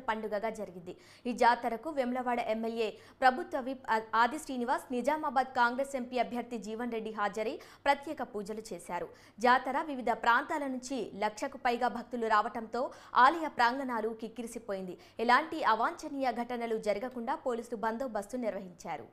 పండుగగా జరిగింది। ఈ జాతరకు వెమ్లవాడ ఎమ్మెల్యే ప్రభుత్వ విప్ ఆది శ్రీనివాస్, నిజామాబాద్ కాంగ్రెస్ ఎంపీ అభ్యర్థి జీవన్ రెడ్డి హాజరై ప్రత్యేక పూజలు చేశారు। జాతర వివిధ ప్రాంతాల నుంచి 1,00,000కు పైగా భక్తులు రావడంతో ఆలయ ప్రాంగణాలు కిక్కిరిసిపోయింది। ఎలాంటి అవాంఛనీయ ఘటనలు జరగకుండా పోలీసులు బందోబస్తు నిర్వహించారు।